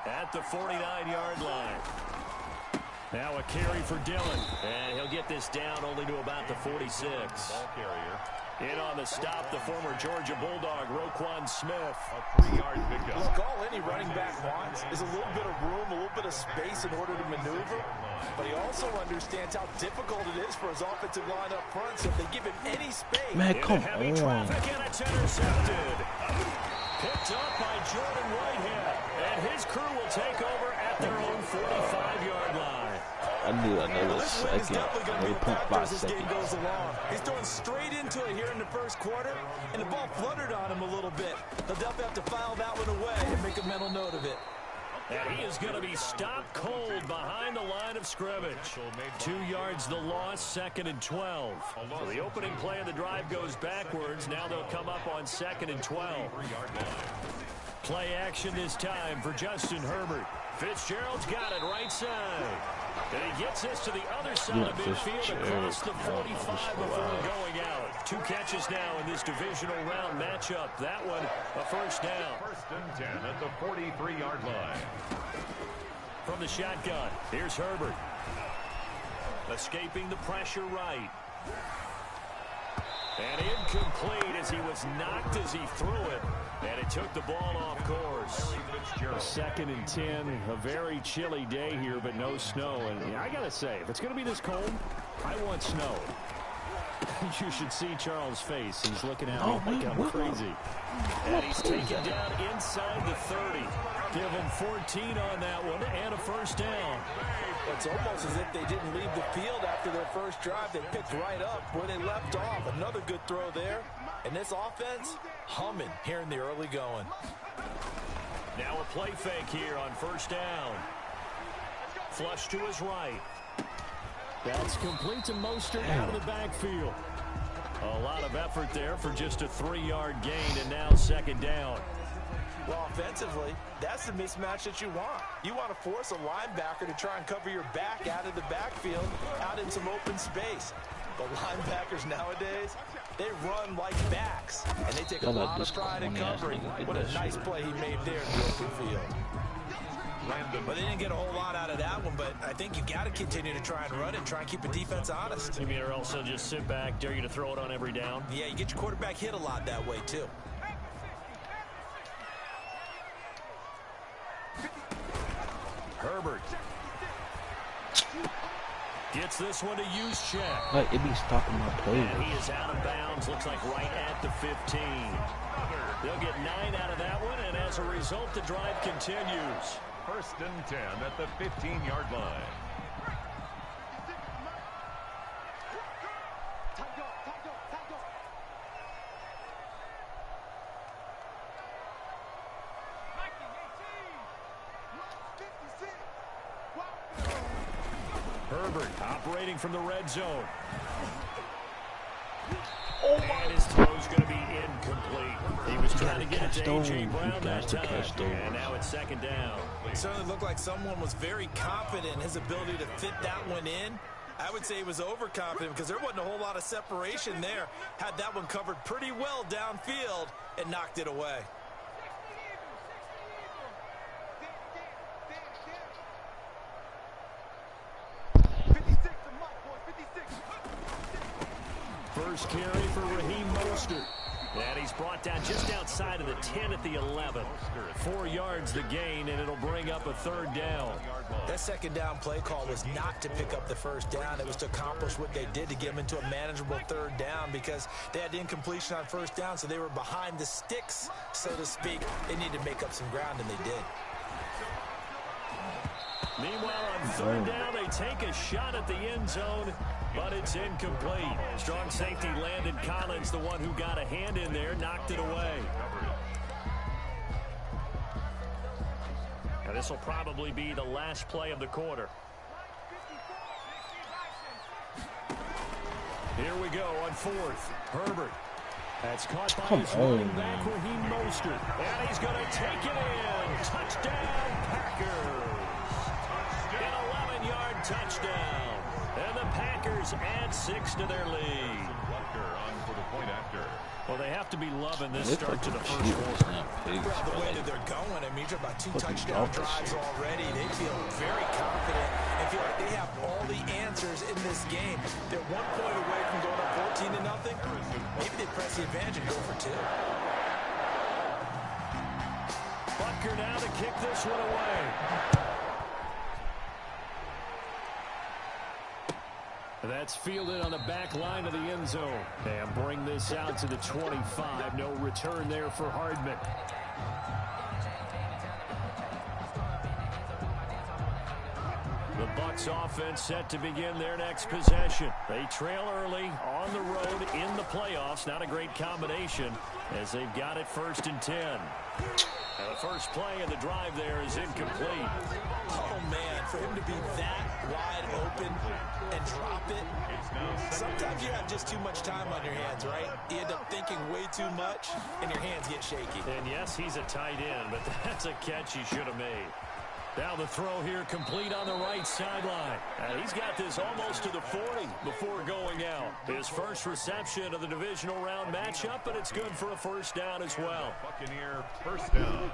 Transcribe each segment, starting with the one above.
at the 49-yard line. Now a carry for Dillon. And he'll get this down only to about the 46. Ball carrier. In on the stop, the former Georgia Bulldog, Roquan Smith. A 3-yard pickup. Look, all any running back wants is a little bit of room, a little bit of space in order to maneuver. But he also understands how difficult it is for his offensive line up front. So if they give him any space. Man, come heavy on. traffic, and it's intercepted. Picked up by Jordan Whitehead. And his crew will take over at their own 45-yard line. I need another second. Another 0.5 Game goes seconds. along. He's throwing straight into it here in the first quarter, and the ball fluttered on him a little bit. He'll definitely have to file that one away and make a mental note of it. And he is going to be stopped cold behind the line of scrimmage. 2 yards the loss, 2nd and 12. So the opening play of the drive goes backwards. Now they'll come up on 2nd and 12. Play action this time for Justin Herbert. Fitzgerald's got it right side. And he gets this to the other side of midfield across the 45 before going out. 2 catches now in this divisional round matchup. That one a first down. 1st and 10 at the 43-yard line. From the shotgun, here's Herbert. Escaping the pressure right. And incomplete as he was knocked as he threw it. And it took the ball off course. 2nd and 10. A very chilly day here, but no snow. And I got to say, if it's going to be this cold, I want snow. You should see Charles' face. He's looking at me like I'm crazy. And he's taken down inside the 30. Give him 14 on that one and a first down. It's almost as if they didn't leave the field after their first drive. They picked right up where they left off. Another good throw there. And this offense, humming here in the early going. Now a play fake here on first down. Flush to his right. That's complete to Mostert out of the backfield. A lot of effort there for just a 3-yard gain, and now 2nd down. Well, offensively, that's the mismatch that you want. You want to force a linebacker to try and cover your back out of the backfield, out in some open space. The linebackers nowadays, they run like backs, and they take a lot of pride in covering. What a nice play he made there in the open field. But they didn't get a whole lot out of that one, but I think you got to continue to try and run and try and keep the defense honest. You mean or else they'll just sit back, dare you to throw it on every down? Yeah, you get your quarterback hit a lot that way, too. Herbert gets this one to use check. Like, it be stopping my play. And he is out of bounds, looks like right at the 15. They'll get 9 out of that one, and as a result, the drive continues. 1st and 10 at the 15-yard line. Herbert operating from the red zone. And his throw's going to be incomplete. He was trying to get it to A.J. Brown that time. And now it's 2nd down. It certainly looked like someone was very confident in his ability to fit that one in. I would say he was overconfident because there wasn't a whole lot of separation there. Had that one covered pretty well downfield and knocked it away. First carry for Raheem Mostert. And he's brought down just outside of the 10 at the 11. 4 yards the gain, and it'll bring up a 3rd down. That 2nd down play call was not to pick up the first down. It was to accomplish what they did to get them into a manageable 3rd down because they had incompletion on first down, so they were behind the sticks, so to speak. They needed to make up some ground, and they did. Meanwhile, on 3rd down, they take a shot at the end zone, but it's incomplete. Strong safety Landon Collins, the one who got a hand in there, knocked it away. Now this will probably be the last play of the quarter. Here we go on 4th. Herbert. That's caught by his running back, Raheem Mostert. And he's going to take it in. Touchdown, Packers. An 11-yard touchdown. And the Packers add 6 to their lead. on for the point after. Well, they have to be loving this start to the first quarter. Well, the way that they're going, I mean, you're about 2 touchdown drives already. They feel very confident and feel like they have all the answers in this game. They're 1 point away from going up 14-0. Maybe they press the advantage and go for 2. Butker now to kick this one away. That's fielded on the back line of the end zone. And bring this out to the 25. No return there for Hardman. The Bucs offense set to begin their next possession. They trail early on the road in the playoffs. Not a great combination as they've got it 1st and 10. And the first play of the drive there is incomplete. Oh, man, for him to be that wide open and drop it. Sometimes you have just too much time on your hands, right? You end up thinking way too much, and your hands get shaky. And yes, he's a tight end, but that's a catch he should have made. Now the throw here complete on the right sideline. He's got this almost to the 40 before going out. His first reception of the divisional round matchup, and it's good for a first down as well. Buccaneer first down.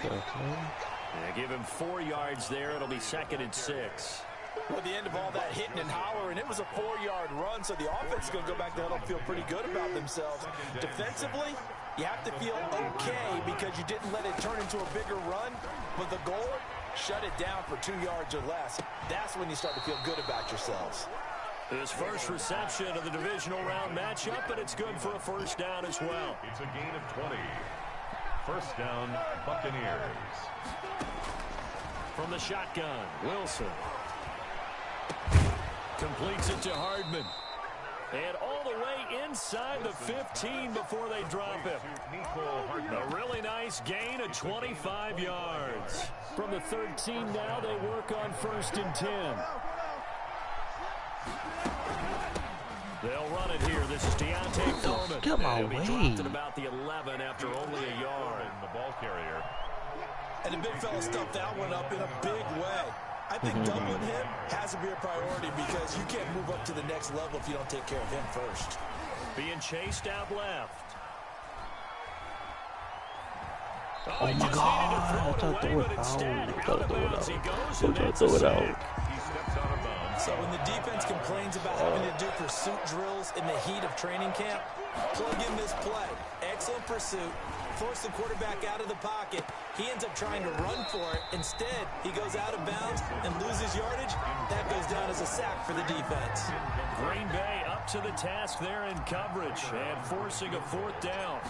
Yeah, give him 4 yards there. It'll be 2nd and 6. Well, at the end of all that hitting and hollering, it was a 4-yard run, so the offense is going to go back there and feel pretty good about themselves. Defensively, you have to feel okay because you didn't let it turn into a bigger run, but the goal, shut it down for 2 yards or less. That's when you start to feel good about yourselves. His first reception of the divisional round matchup, and it's good for a first down as well. It's a gain of 20. First down, Buccaneers. From the shotgun, Wilson. Completes it to Hardman. And all the way inside the 15 before they drop him. A really nice gain of 25 yards. From the 13 now, they work on 1st and 10. They'll run it here. This is Deontay Foreman. Get my He'll be way. dropped at about the 11 after only a yard. The ball carrier. And the big fella stuffed that one up in a big way. I think doubling him has to be a priority because you can't move up to the next level if you don't take care of him first. Being chased out left. Oh my God! I throw it out. Throw it out. He steps out of bounds. So when the defense complains about having to do pursuit drills in the heat of training camp, plug in this play. Excellent pursuit. Force the quarterback out of the pocket. He ends up trying to run for it. Instead, he goes out of bounds and loses yardage. That goes down as a sack for the defense. Green Bay up to the task there in coverage and forcing a 4th down.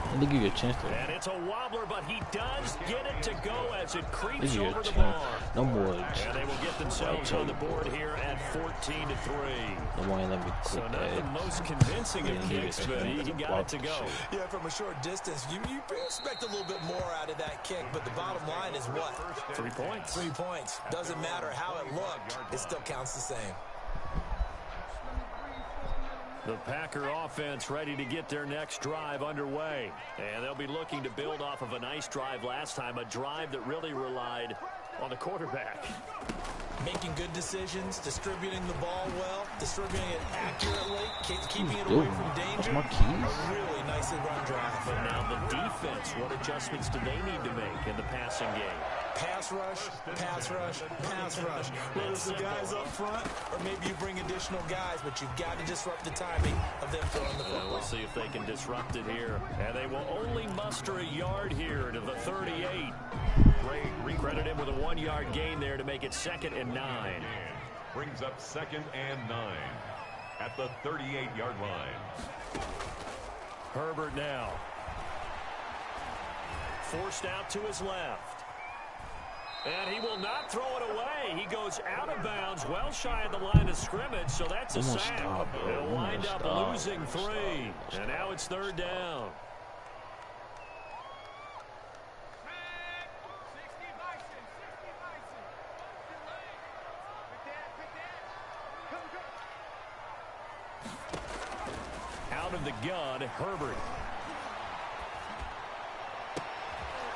I think you get a chance to. And it's a wobbler, but he does get it to go as it creeps You get over a the chance. bar. No more. And they will get themselves on the board here at 14-3. No more. Let me So click not the that. most convincing of Yeah, kicks, yeah. but he got it to go. Yeah, from a short distance, you expect a little bit more out of that kick, but the bottom line is what? 3 points. 3 points. Doesn't matter how it looked, it still counts the same. The Packer offense ready to get their next drive underway. And they'll be looking to build off of a nice drive last time, a drive that really relied on the quarterback. Making good decisions, distributing the ball well, distributing it accurately, keeping it away from danger. That's my keys. A really nicely run drive. But now the defense, what adjustments do they need to make in the passing game? Pass rush, pass rush, pass rush. Whether it's the guys up front or maybe you bring additional guys, but you've got to disrupt the timing of them throwing the football. We'll see if they can disrupt it here. And they will only muster a yard here to the 38. Credit him with a 1-yard gain there to make it 2nd and 9. Brings up 2nd and 9 at the 38-yard line. Herbert now. Forced out to his left. And he will not throw it away. He goes out of bounds, well shy of the line of scrimmage, so that's a sack. They'll wind up losing 3. And now it's 3rd down. Out of the gun, Herbert.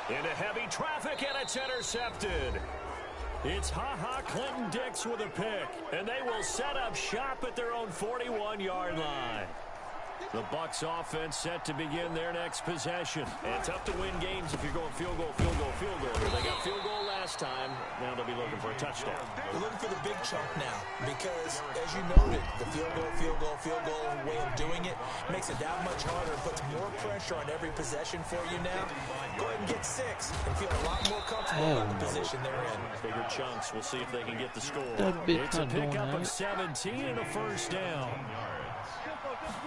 Into heavy traffic, and it's intercepted. It's Ha-Ha Clinton-Dix with a pick, and they will set up shop at their own 41-yard line. The Bucs offense set to begin their next possession. And tough to win games if you're going field goal, field goal, field goal. They got field goal last time. Now they'll be looking for a touchdown. They're looking for the big chunk now because, as you noted, the field goal way of doing it makes it that much harder, puts more pressure on every possession for you now. Go ahead and get 6 and feel a lot more comfortable about the position they're in. Bigger chunks. We'll see if they can get the score. It's a pickup of 17 and a first down.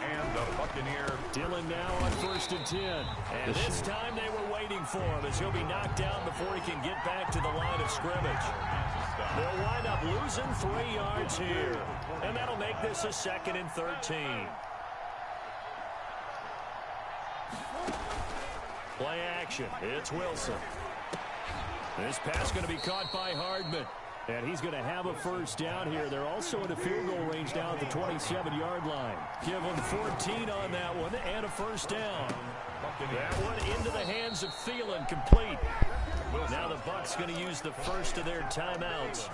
And the Buccaneer Dillon now on 1st and 10. And this time they were waiting for him as he'll be knocked down before he can get back to the line of scrimmage. They'll wind up losing 3 yards here. And that'll make this a 2nd and 13. Play action. It's Wilson. This pass going to be caught by Hardman. And he's going to have a first down here. They're also in a field goal range down at the 27-yard line. Give them 14 on that one and a first down. That one into the hands of Thielen, complete. Now the Bucs going to use the first of their timeouts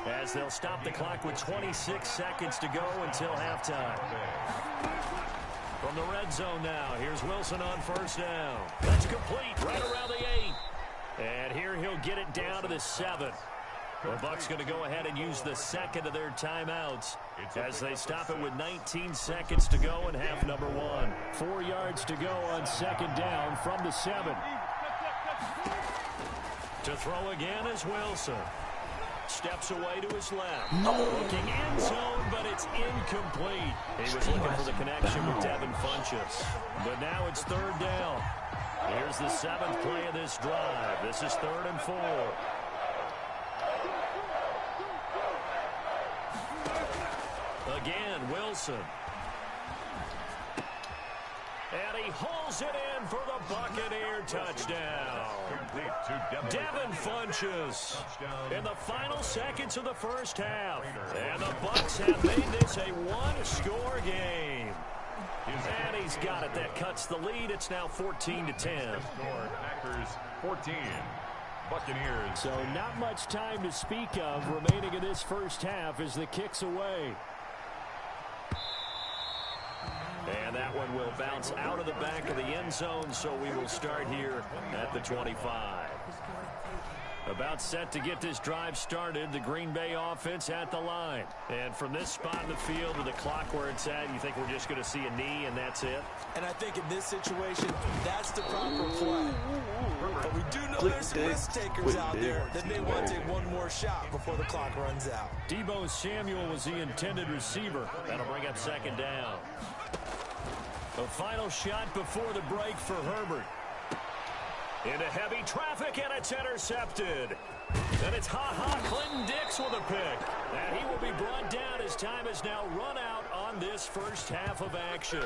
as they'll stop the clock with 26 seconds to go until halftime. From the red zone now, here's Wilson on first down. That's complete right around the 8. And here he'll get it down to the 7. The Bucs going to go ahead and use the second of their timeouts as they stop it with 19 seconds to go in half number 1. 4 yards to go on 2nd down from the 7. To throw again is Wilson. Steps away to his left. Looking end zone, but it's incomplete. He was looking for the connection with Devin Funchess. But now it's 3rd down. Here's the 7th play of this drive. This is 3rd and 4. Again, Wilson. And he hauls it in for the Buccaneer touchdown. Devin Funchess in the final seconds of the first half. And the Bucs have made this a one-score game. And he's got it. That cuts the lead. It's now 14-10. Packers 14. Buccaneers. So not much time to speak of remaining in this first half as the kick's away. And that one will bounce out of the back of the end zone, so we will start here at the 25. About set to get this drive started, the Green Bay offense at the line. And from this spot in the field to the clock where it's at, you think we're just going to see a knee and that's it? And I think in this situation, that's the proper play. But we do know there's some risk takers out there that may want to take one more shot before the clock runs out. Deebo Samuel was the intended receiver. That'll bring up 2nd down. A final shot before the break for Herbert. Into heavy traffic, and it's intercepted. And it's Ha-Ha Clinton-Dix with a pick. And he will be brought down as time has now run out on this first half of action.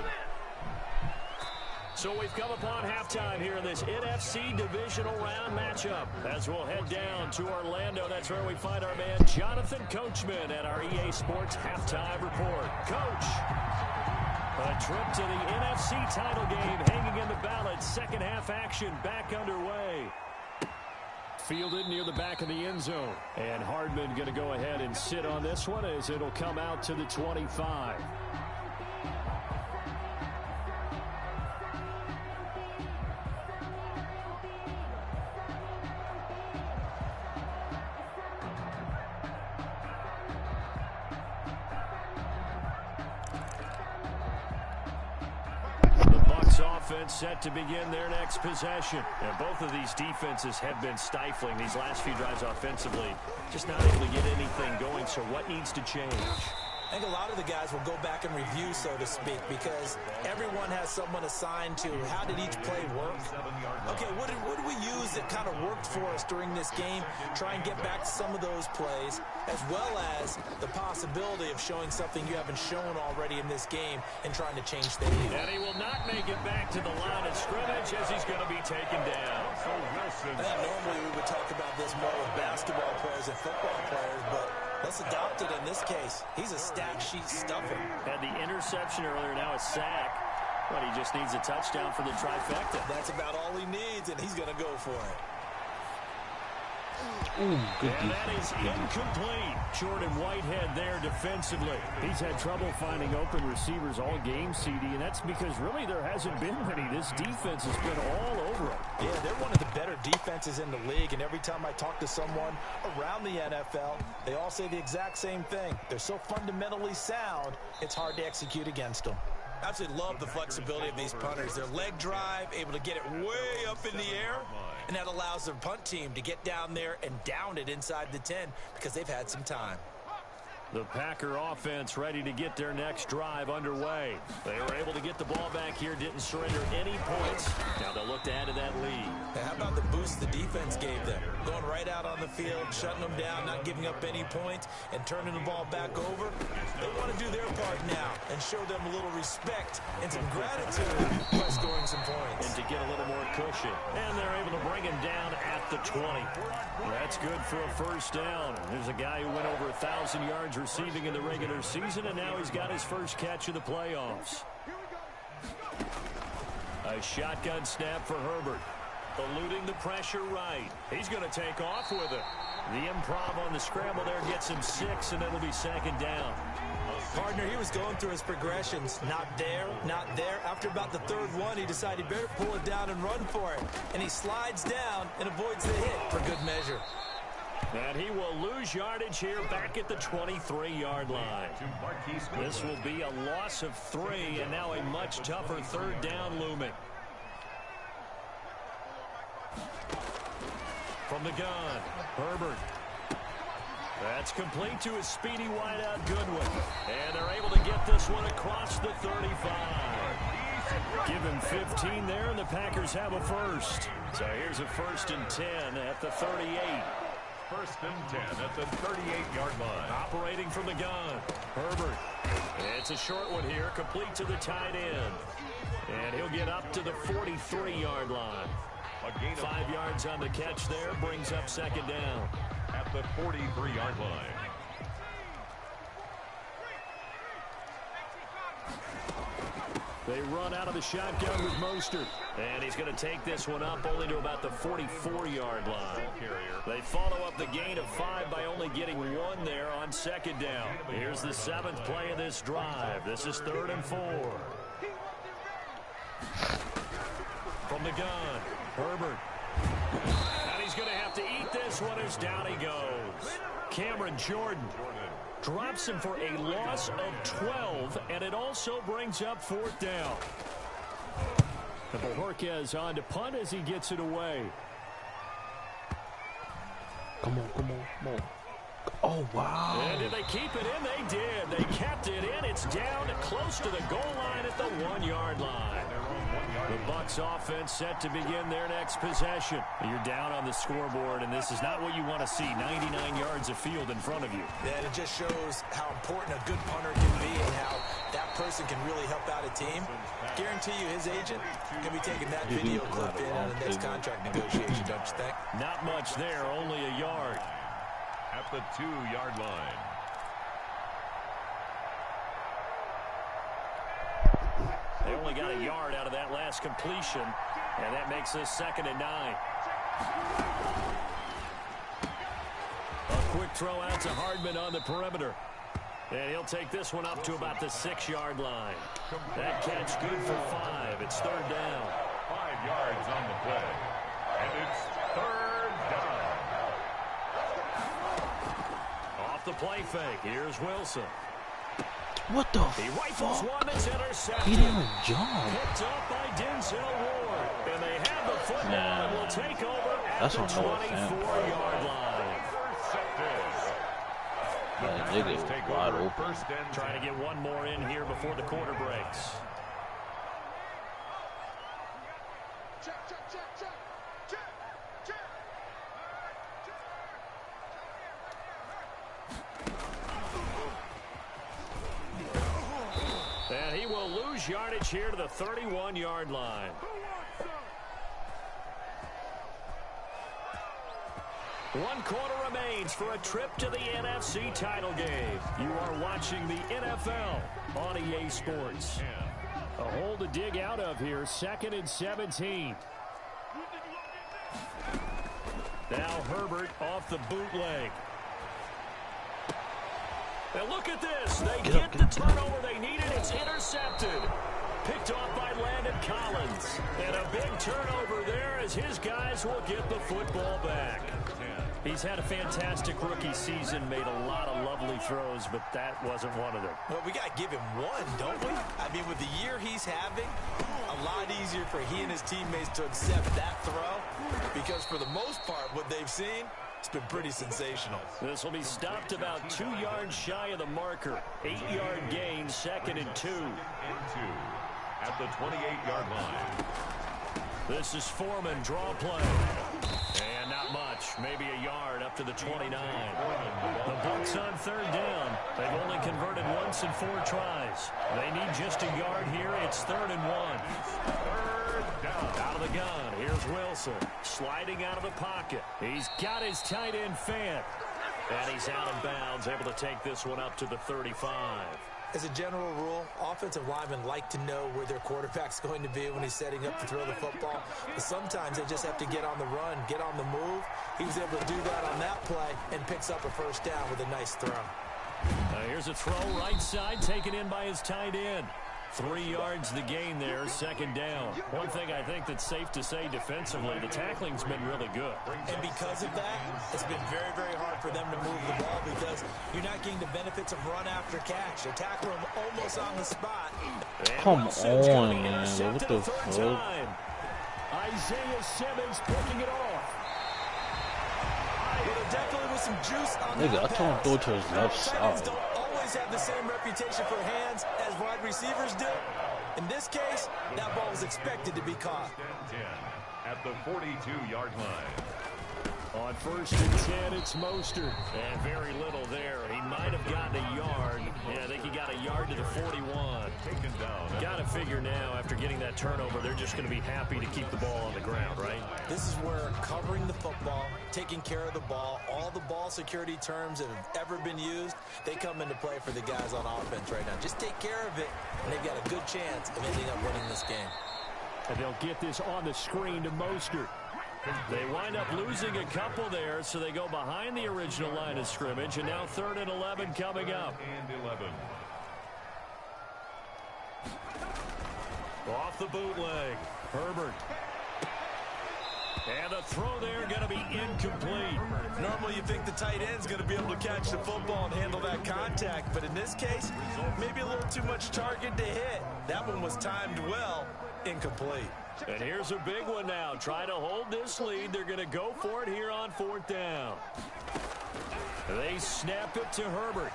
So we've come upon halftime here in this NFC divisional round matchup. As we'll head down to Orlando, that's where we find our man Jonathan Coachman at our EA Sports Halftime Report. Coach, a trip to the NFC title game hanging in the balance. Second half action back underway. Fielded near the back of the end zone. And Hardman going to go ahead and sit on this one as it'll come out to the 25. Offense set to begin their next possession. And both of these defenses have been stifling these last few drives offensively. Just not able to get anything going, so what needs to change? I think a lot of the guys will go back and review, so to speak, because everyone has someone assigned to how did each play work. Okay, what did we use that kind of worked for us during this game? Try and get back to some of those plays, as well as the possibility of showing something you haven't shown already in this game and trying to change things. And he will not make it back to the line of scrimmage as he's going to be taken down. I think normally we would talk about this more with basketball players and football players, but let's adopt it in this case. He's a stat sheet stuffer. Had the interception earlier, now a sack. But he just needs a touchdown for the trifecta. That's about all he needs, and he's going to go for it. Ooh, good and that is incomplete. Jordan Whitehead there defensively. He's had trouble finding open receivers all game, CD, and that's because really there hasn't been many. This defense has been all over it. Yeah, they're one of the better defenses in the league, and every time I talk to someone around the NFL, they all say the exact same thing. They're so fundamentally sound, it's hard to execute against them. I absolutely love the flexibility of these punters. Their leg drive, able to get it way up in the air, and that allows their punt team to get down there and down it inside the 10 because they've had some time. The Packer offense ready to get their next drive underway. They were able to get the ball back here, didn't surrender any points. Now they'll look to add to that lead. Now, how about the boost the defense gave them? Going right out on the field, shutting them down, not giving up any points, and turning the ball back over. They want to do their part now and show them a little respect and some gratitude by scoring some points. And to get a little more cushion. And they're able to bring him down at the 20. That's good for a first down. There's a guy who went over 1,000 yards receiving in the regular season, and now he's got his first catch of the playoffs. A shotgun snap for Herbert. Eluding the pressure right. He's going to take off with it. The improv on the scramble there gets him 6, and it'll be second down. Partner, he was going through his progressions. Not there, not there. After about the third one, he decided better pull it down and run for it. And he slides down and avoids the hit for good measure. And he will lose yardage here back at the 23-yard line. This will be a loss of 3, and now a much tougher third down looming. From the gun, Herbert. That's complete to his speedy wideout Goodwin. And they're able to get this one across the 35. Give him 15 there, and the Packers have a first. So here's a 1st and 10 at the 38. 1st and 10 at the 38-yard line. Operating from the gun, Herbert. It's a short one here, complete to the tight end. And he'll get up to the 43-yard line. 5 yards on the catch there, brings up second down. At the 43-yard line. They run out of the shotgun with Mostert. And he's going to take this one up only to about the 44-yard line. They follow up the gain of 5 by only getting 1 there on second down. Here's the 7th play of this drive. This is 3rd and 4. From the gun, Herbert. And he's going to have to eat this one as down he goes. Cameron Jordan drops him for a loss of 12, and it also brings up 4th down. And Bojorquez on to punt as he gets it away. Come on, come on, come on. Oh, wow. And did they keep it in? They did. They kept it in. It's down close to the goal line at the 1-yard line. The Bucs offense set to begin their next possession. You're down on the scoreboard, and this is not what you want to see. 99 yards of field in front of you. Yeah, it just shows how important a good punter can be and how that person can really help out a team. Guarantee you his agent can be taking that video clip in on the next contract negotiation, don't you think? Not much there, only a yard. At the 2-yard line. They only got a yard out of that last completion, and that makes this 2nd and 9. A quick throw out to Hardman on the perimeter. And he'll take this one up to about the 6-yard line. That catch good for 5. It's 3rd down. 5 yards on the play. And it's 3rd down. Off the play fake. Here's Wilson. What the He rifles fuck? one that's intercepted. He didn't jump. Picked up by Denzel Ward. And they have the football and will take over at That's the on Noah Fant. 24-yard line. That nigga was wide open. Trying to get one more in here before the quarter breaks. And he will lose yardage here to the 31-yard line. 1 quarter remains for a trip to the NFC title game. You are watching the NFL on EA Sports. A hole to dig out of here, 2nd and 17. Now Herbert off the bootleg. And look at this. They get the turnover they needed. It's intercepted. Picked off by Landon Collins. And a big turnover there as his guys will get the football back. He's had a fantastic rookie season, made a lot of lovely throws, but that wasn't one of them. Well, we got to give him one, don't we? I mean, with the year he's having, a lot easier for he and his teammates to accept that throw because for the most part, what they've seen, it's been pretty sensational. This will be stopped about 2 yards shy of the marker. 8-yard gain, 2nd and 2. At the 28-yard line. This is Foreman, draw play. And not much, maybe a yard up to the 29. The Bucs on 3rd down. They've only converted once in 4 tries. They need just a yard here. It's 3rd and 1. 3rd down. Out of the gun, here's Wilson. Sliding out of the pocket. He's got his tight end Fant. And he's out of bounds, able to take this one up to the 35. As a general rule, offensive linemen like to know where their quarterback's going to be when he's setting up to throw the football. But sometimes they just have to get on the run, get on the move. He was able to do that on that play and picks up a 1st down with a nice throw. Here's a throw right side taken in by his tight end. 3 yards the gain there, 2nd down. One thing I think that's safe to say defensively, the tackling's been really good. And because of that, it's been very, very hard for them to move the ball because you're not getting the benefits of run after catch. They tackle him almost on the spot. Come on, man. What the fuck? Isaiah Simmons picking it off. Well, there definitely was some juice on Nigga, I that told him pass. throw it to his left Tight ends side. don't always have the same reputation for hands as wide receivers do. In this case, that ball was expected to be caught. 10 at the 42-yard line. On 1st and 10, it's Mostert. And very little there. He might have gotten a yard. Yeah, I think he got a yard to the 41. Taken down. Got to figure now, after getting that turnover, they're just going to be happy to keep the ball on the ground, right? This is where covering the football, taking care of the ball, all the ball security terms that have ever been used, they come into play for the guys on offense right now. Just take care of it, and they've got a good chance of ending up winning this game. And they'll get this on the screen to Mostert. They wind up losing a couple there, so they go behind the original line of scrimmage, and now 3rd and 11 coming up. And 11. Off the bootleg, Herbert. And the throw there going to be incomplete. Normally you think the tight end's going to be able to catch the football and handle that contact, but in this case, maybe a little too much target to hit. That one was timed well, incomplete. And here's a big one now. Trying to hold this lead. They're going to go for it here on 4th down. They snap it to Herbert.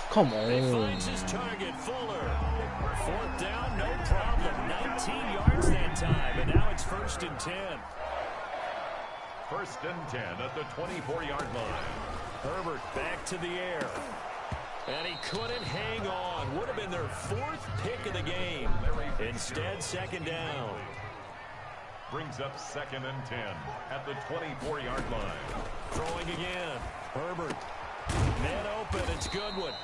Come on. He finds his target, Fuller. 4th down, no problem. 19 yards that time, and now it's 1st and 10. 1st and 10 at the 24-yard line. Herbert back to the air. And he couldn't hang on. Would have been their 4th pick of the game. Instead, 2nd down. Brings up 2nd and 10 at the 24-yard line. Throwing again. Herbert. Man open. It's Goodwin.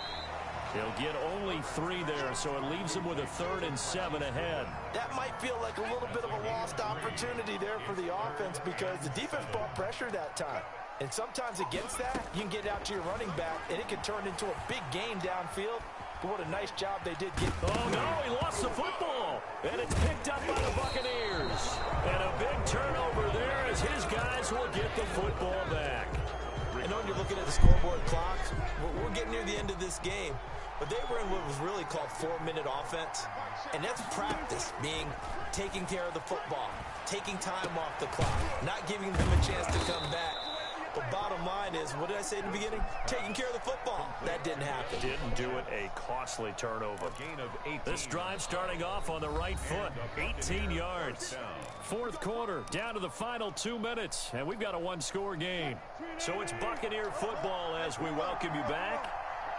He'll get only 3 there, so it leaves him with a 3rd and 7 ahead. That might feel like a little bit of a lost opportunity there for the offense because the defense brought pressure that time. And sometimes against that, you can get out to your running back, and it can turn into a big game downfield. But what a nice job they did get. Oh, no, he lost the football. And it's picked up by the Buccaneers. And a big turnover there as his guys will get the football back. I know when you're looking at the scoreboard clocks, we're getting near the end of this game. But they were in what was really called 4-minute offense. And that's practice, being taking care of the football, taking time off the clock, not giving them a chance to come back. But bottom line is, what did I say in the beginning? Taking care of the football. That didn't happen. Didn't do it. A costly turnover. Gain of 18. This drive starting off on the right foot. 18 yards. 4th quarter, down to the final 2 minutes. And we've got a 1-score game. So it's Buccaneer football as we welcome you back.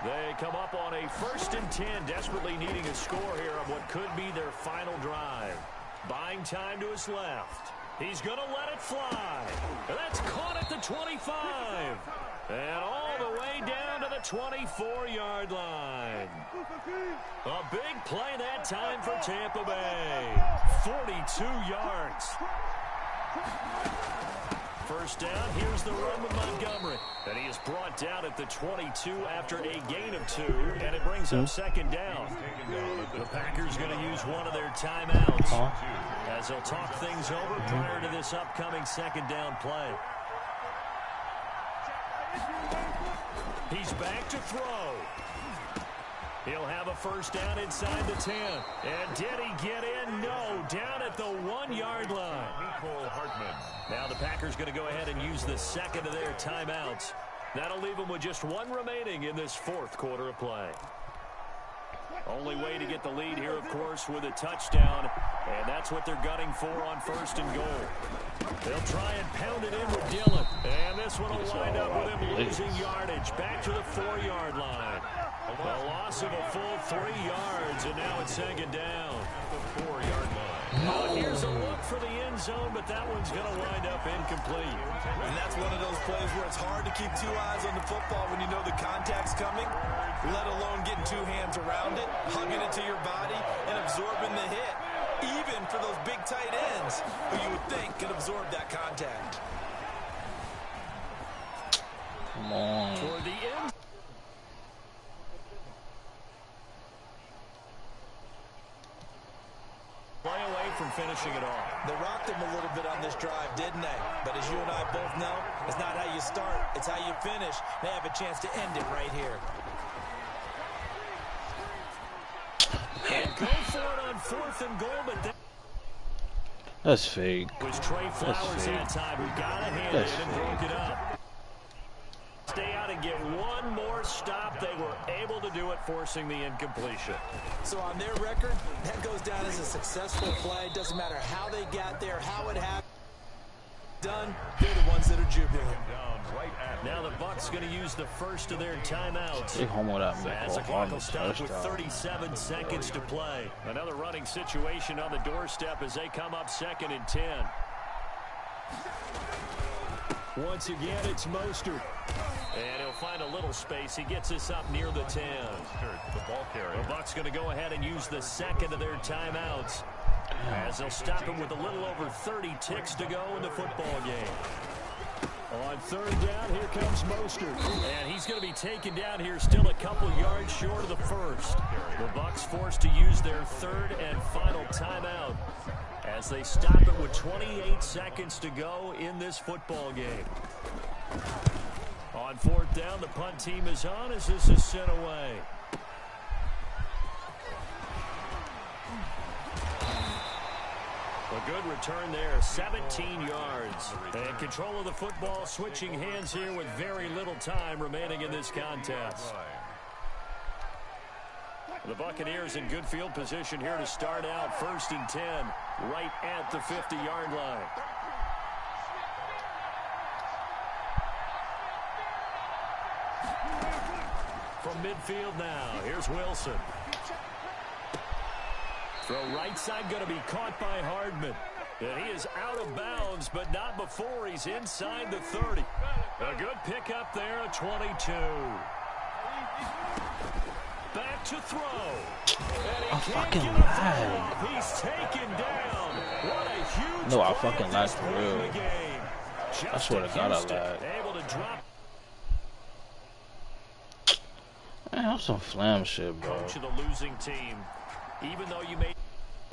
They come up on a 1st and 10, desperately needing a score here on what could be their final drive. Buying time to his left. He's going to let it fly. That's caught at the 25. And all the way down to the 24-yard line. A big play that time for Tampa Bay. 42 yards. First down, here's the run with Montgomery. And he is brought down at the 22 after a gain of 2, and it brings up second down. The Packers going to use one of their timeouts as they'll talk things over prior to this upcoming second down play. He's back to throw. He'll have a first down inside the 10. And did he get in? No. Down at the 1-yard line. Now the Packers going to go ahead and use the second of their timeouts. That'll leave them with just one remaining in this fourth quarter of play. Only way to get the lead here, of course, with a touchdown. And that's what they're gunning for on first and goal. They'll try and pound it in with Dillon. And this one will wind up with him losing yardage. Back to the 4-yard line. A loss of a full 3 yards, and now it's second down. The 4-yard line. Now here's a look for the end zone, but that one's going to wind up incomplete. And that's one of those plays where it's hard to keep 2 eyes on the football when you know the contact's coming, let alone getting 2 hands around it, hugging it to your body, and absorbing the hit. Even for those big tight ends who you would think could absorb that contact. Come on. Toward the end. Play away from finishing it off. They rocked him a little bit on this drive, didn't they? But as you and I both know, it's not how you start, it's how you finish. They have a chance to end it right here. And go for it on fourth and goal, but then That's fake. was Trey Flowers that time who got a hand in and broke it up. Stay out and get one more stop. They were able to do it, forcing the incompletion. So on their record, that goes down as a successful play. Doesn't matter how they got there, how it happened. Done, they're the ones that are jubilant. Now the Bucs going to use the first of their timeouts. They home with that As the clock will stop with 37 seconds to play. Another running situation on the doorstep as they come up second and 10. Once again, it's Mostert. And he'll find a little space. He gets this up near the 10. The Bucs going to go ahead and use the second of their timeouts as they'll stop him with a little over 30 ticks to go in the football game. On third down, here comes Mostert. And he's going to be taken down here still a couple yards short of the first. The Bucs forced to use their third and final timeout as they stop it with 28 seconds to go in this football game. On fourth down, the punt team is on as this is sent away. A good return there, 17 yards. And control of the football, switching hands here with very little time remaining in this contest. The Buccaneers in good field position here to start out first and 10, right at the 50-yard line. From midfield now, here's Wilson. Throw right side going to be caught by Hardman. And he is out of bounds, but not before he's inside the 30. A good pickup there, a 22. Back to throw. And he fucking can't get a lied. off. He's taken down. What a huge No, I play fucking at lied this for point in real. the game. I swear to God, I Houston lied. able to drop. Man, I'm some flam shit, bro. Coach of the losing team. Even though you made